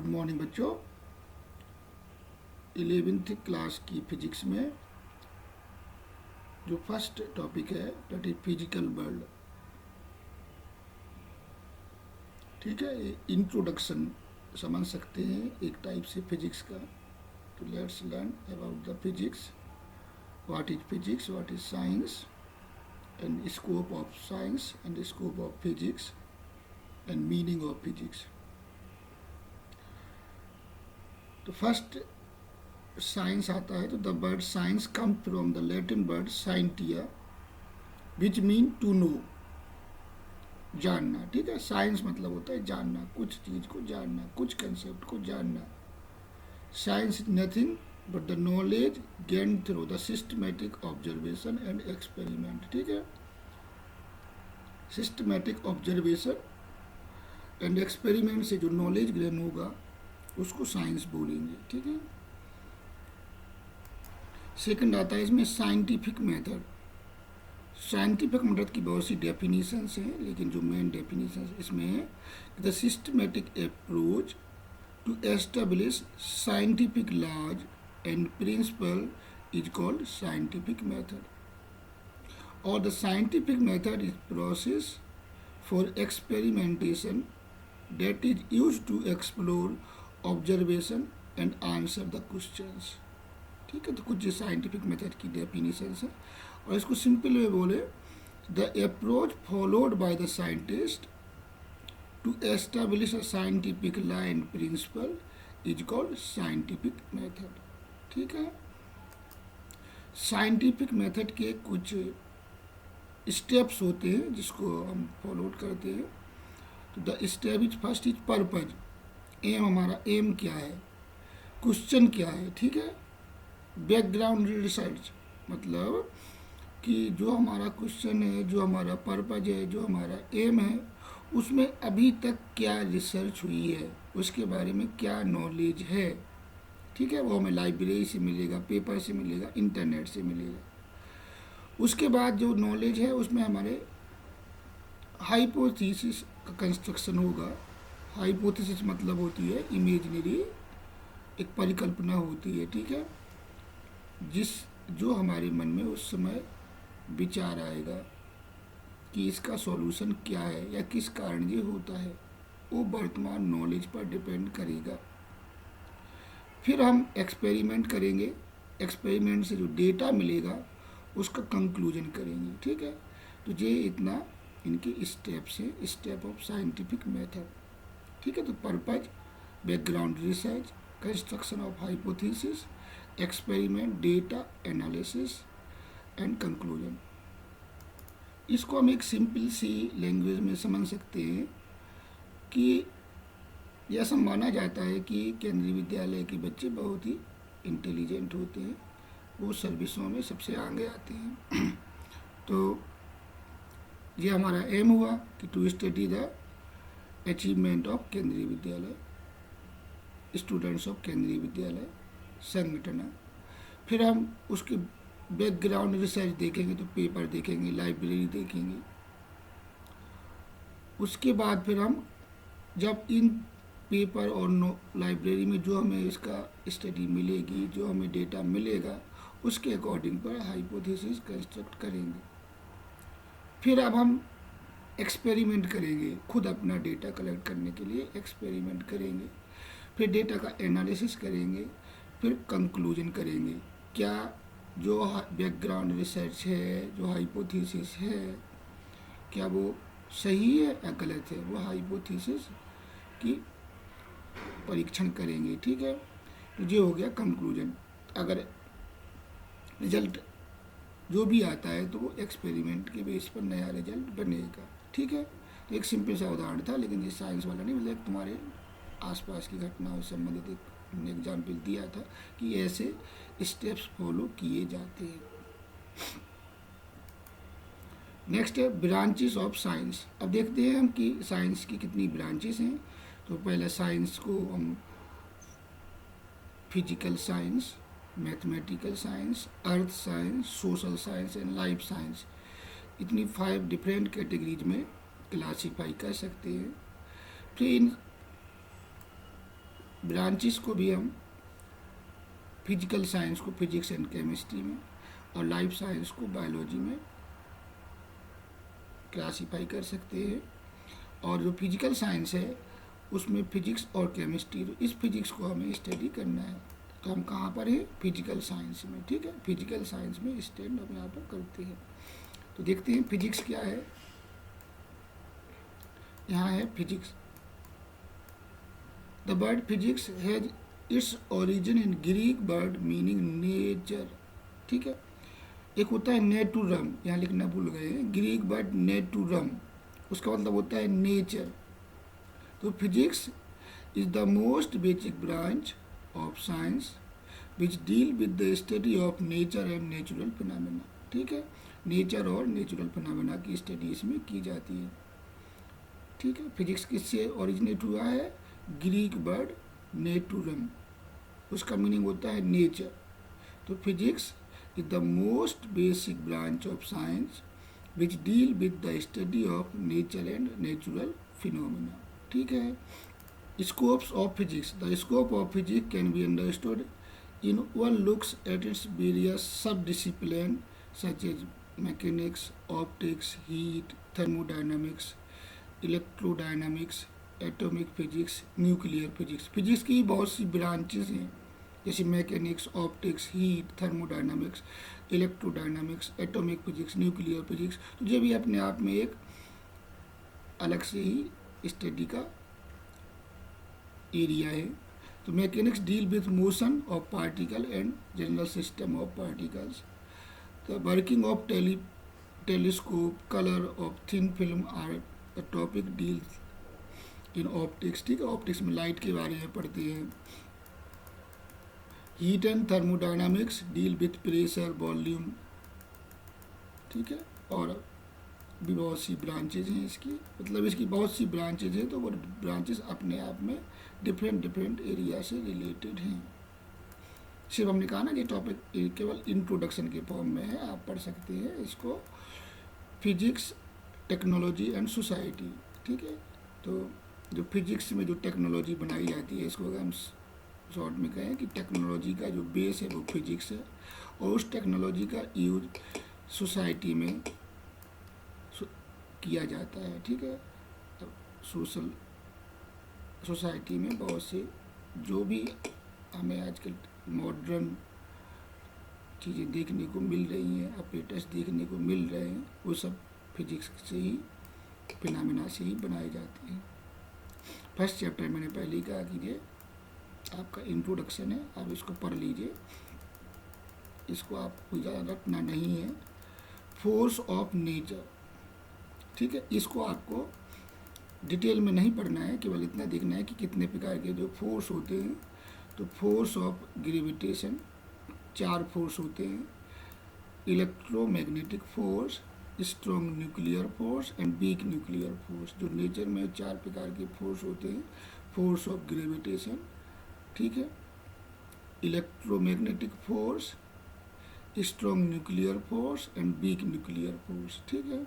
Good morning बच्चों। 11th class की physics में जो फर्स्ट टॉपिक है दैट इज फिजिकल वर्ल्ड। ठीक है, इंट्रोडक्शन समझ सकते हैं एक टाइप से फिजिक्स का। तो let's learn about the physics, what is physics, what is science and scope of science and scope of physics and meaning of physics. तो फर्स्ट साइंस आता है। तो the word science come from the Latin word scientia which mean to know, जानना। ठीक है, science मतलब होता है जानना, कुछ चीज को जानना, कुछ कंसेप्ट को जानना। Science is nothing but the knowledge gain through the systematic observation and experiment. ठीक है, सिस्टमेटिक ऑब्जर्वेशन एंड एक्सपेरिमेंट से जो नॉलेज गेन होगा उसको साइंस बोलेंगे। ठीक है, सेकंड आता है इसमें साइंटिफिक मेथड। साइंटिफिक मेथड की बहुत सी डेफिनेशंस हैं, लेकिन जो मेन डेफिनेशन इसमें है the systematic approach to establish scientific laws and principle is called scientific method, और the scientific method is process for experimentation that is used to explore observation and answer the questions। ठीक है, तो कुछ scientific method की definition है, और इसको simple way बोले the approach followed by the scientist to establish a scientific law and principle is called scientific method. ठीक है, साइंटिफिक मेथड के कुछ स्टेप्स होते हैं जिसको हम फॉलोड करते हैं। तो the step is first is purpose, aim, हमारा एम क्या है, क्वेश्चन क्या है। ठीक है, बैकग्राउंड रिसर्च मतलब कि जो हमारा क्वेश्चन है, जो हमारा पर्पज है, जो हमारा एम है, उसमें अभी तक क्या रिसर्च हुई है, उसके बारे में क्या नॉलेज है। ठीक है, वो हमें लाइब्रेरी से मिलेगा, पेपर से मिलेगा, इंटरनेट से मिलेगा। उसके बाद जो नॉलेज है उसमें हमारे हाइपोथेसिस का कंस्ट्रक्शन होगा। हाइपोथेसिस मतलब होती है इमेजिनरी, एक परिकल्पना होती है। ठीक है, जो हमारे मन में उस समय विचार आएगा कि इसका सॉल्यूशन क्या है या किस कारण ये होता है, वो वर्तमान नॉलेज पर डिपेंड करेगा। फिर हम एक्सपेरिमेंट करेंगे, एक्सपेरिमेंट से जो डेटा मिलेगा उसका कंक्लूजन करेंगे। ठीक है, तो ये इतना इनके स्टेप्स हैं, स्टेप ऑफ साइंटिफिक मेथड। ठीक है, तो purpose, background research, construction of hypothesis, experiment, data analysis and conclusion. इसको हम एक सिंपल सी लैंग्वेज में समझ सकते हैं कि ऐसा माना जाता है कि केंद्रीय विद्यालय के बच्चे बहुत ही इंटेलिजेंट होते हैं, वो सर्विसों में सबसे आगे आते हैं। तो ये हमारा एम हुआ कि to study the achievement of Kendriya Vidyalaya, students of Kendriya विद्यालय संगठन। फिर हम उसके बैकग्राउंड रिसर्च देखेंगे, तो पेपर देखेंगे, लाइब्रेरी देखेंगे। उसके बाद फिर हम जब इन पेपर और लाइब्रेरी में जो हमें इसका स्टडी मिलेगी, जो हमें डेटा मिलेगा, उसके अकॉर्डिंग पर हाइपोथेसिस कंस्ट्रक्ट करेंगे। फिर अब हम एक्सपेरिमेंट करेंगे, खुद अपना डेटा कलेक्ट करने के लिए एक्सपेरिमेंट करेंगे। फिर डेटा का एनालिसिस करेंगे, फिर कंक्लूजन करेंगे, क्या जो बैकग्राउंड रिसर्च है, जो हाइपोथेसिस है, क्या वो सही है या गलत है, वो हाइपोथेसिस की परीक्षण करेंगे। ठीक है, तो ये हो गया कंक्लूजन। अगर रिजल्ट जो भी आता है तो वो एक्सपेरिमेंट के बेस पर नया रिजल्ट बनेगा। ठीक है, तो एक सिंपल सा उदाहरण था, लेकिन ये साइंस वाला नहीं, मतलब तुम्हारे आसपास की घटनाओं से संबंधित एक एग्जाम्पल दिया था कि ऐसे स्टेप्स फॉलो किए जाते हैं। नेक्स्ट है ब्रांचेस ऑफ साइंस। अब देखते हैं हम कि साइंस की कितनी ब्रांचेस हैं। तो पहले साइंस को हम physical science, mathematical science, earth science, social science and life science, इतनी 5 डिफरेंट कैटेगरीज में क्लासीफाई कर सकते हैं। फिर इन ब्रांचेस को भी हम फिजिकल साइंस को फिजिक्स एंड केमिस्ट्री में और लाइफ साइंस को बायोलॉजी में क्लासीफाई कर सकते हैं। और जो फिजिकल साइंस है उसमें फिजिक्स और केमिस्ट्री, तो इस फिजिक्स को हमें स्टडी करना है। तो हम कहाँ पर हैं? फिजिकल साइंस में, ठीक है। फिजिकल साइंस में स्टैंड हम यहाँ पर करते हैं। तो देखते हैं फिजिक्स क्या है। यहाँ है physics. The word physics has its origin in Greek word meaning nature, ठीक है। एक होता है नेटुरम, यहाँ लिखना भूल गए हैं, ग्रीक वर्ड नेटुरम, उसका मतलब होता है नेचर। तो physics is the most basic branch of science which deal with the study of nature and natural phenomena, ठीक है। नेचर और नेचुरल फिनोमेना की स्टडी इसमें की जाती है, ठीक है। फिजिक्स किससे ओरिजिनेट हुआ है? ग्रीक वर्ड नेटुरम, उसका मीनिंग होता है नेचर। तो physics is the most basic branch of science which deal with the study of nature and natural phenomena, ठीक है। Scopes of physics, the scope of physics can be understood in one looks at its various sub discipline such as mechanics, optics, heat, thermodynamics, electrodynamics, atomic physics, nuclear physics. Physics की बहुत सी branches हैं, जैसे mechanics, optics, heat, thermodynamics, electrodynamics, atomic physics, nuclear physics. तो ये भी अपने आप में एक अलग से ही स्टडी का एरिया है। तो mechanics deal with motion of particle and general system of particles. The working of telescope, colour of thin film are the topic deals in optics, ठीक है। ऑप्टिक्स में लाइट के बारे में पढ़ते हैं। Heat and thermodynamics deal with pressure, volume, ठीक है। और भी बहुत सी ब्रांचेज हैं इसकी, मतलब इसकी बहुत सी ब्रांचेज हैं। तो वो ब्रांचेज अपने आप में डिफरेंट एरिया से रिलेटेड हैं। सिर्फ हमने कहा ना कि टॉपिक केवल इंट्रोडक्शन के फॉर्म में है, आप पढ़ सकते हैं इसको। फिजिक्स, टेक्नोलॉजी एंड सोसाइटी, ठीक है। तो जो फिजिक्स में जो टेक्नोलॉजी बनाई जाती है, इसको अगर हम शॉर्ट में कहें कि टेक्नोलॉजी का जो बेस है वो फिजिक्स है, और उस टेक्नोलॉजी का यूज सोसाइटी में किया जाता है, ठीक है। सोसाइटी में बहुत से जो भी हमें आजकल मॉडर्न चीज़ें देखने को मिल रही हैं, अपडेट्स देखने को मिल रहे हैं, वो सब फिजिक्स से ही, फिनोमेना से ही बनाए जाते हैं। फर्स्ट चैप्टर मैंने पहले ही कहा कि ये आपका इंट्रोडक्शन है, आप इसको पढ़ लीजिए, इसको आपको ज़्यादा रटना नहीं है। फोर्स ऑफ नेचर, ठीक है, इसको आपको डिटेल में नहीं पढ़ना है, केवल इतना देखना है कि कितने प्रकार के जो फोर्स होते हैं। तो फोर्स ऑफ ग्रेविटेशन, 4 फोर्स होते हैं। Electromagnetic force, strong nuclear force and weak nuclear force. जो नेचर में 4 प्रकार के फोर्स होते हैं। फोर्स ऑफ ग्रेविटेशन, ठीक है, electromagnetic force, strong nuclear force and weak nuclear force, ठीक है।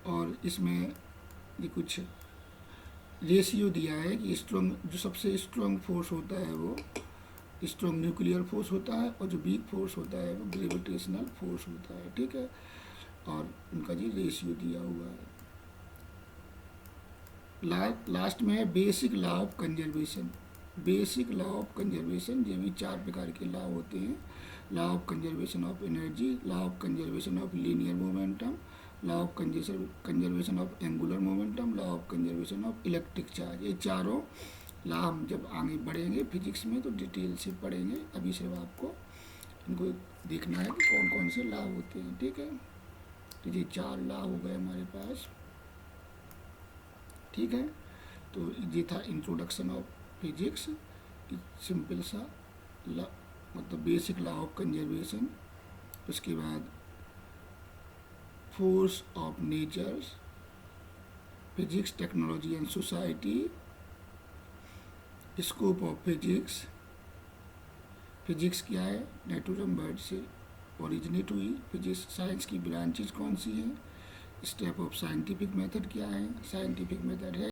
और इसमें ये कुछ रेशियो दिया है कि स्ट्रॉन्ग, जो सबसे स्ट्रॉन्ग फोर्स होता है वो स्ट्रॉन्ग न्यूक्लियर फोर्स होता है, और जो वीक फोर्स होता है वो ग्रेविटेशनल फोर्स होता है, ठीक है। और उनका जी रेशियो दिया हुआ है। लास्ट में है basic law of conservation. Basic law of conservation, ये भी 4 प्रकार के लॉ होते हैं। Law of conservation of energy, law of conservation of linear momentum, law of conservation of angular momentum, law of conservation of electric charge. ये चारों law हम जब आगे बढ़ेंगे फिजिक्स में तो डिटेल से पढ़ेंगे। अभी सिर्फ आपको इनको देखना है कि कौन कौन से लॉ होते हैं, ठीक है। तो ये 4 लॉ हो गए हमारे पास, ठीक है। तो ये था इंट्रोडक्शन ऑफ फिजिक्स, सिंपल सा लॉ, मतलब बेसिक लॉ ऑफ कंजर्वेशन। उसके बाद force of nature, physics, technology and society, scope of physics. Physics क्या है? नेटुरम वर्ड से ओरिजिनेट हुई। फिजिक्स साइंस की ब्रांचेज कौन सी हैं? स्टेप ऑफ साइंटिफिक मेथड क्या है? साइंटिफिक मेथड है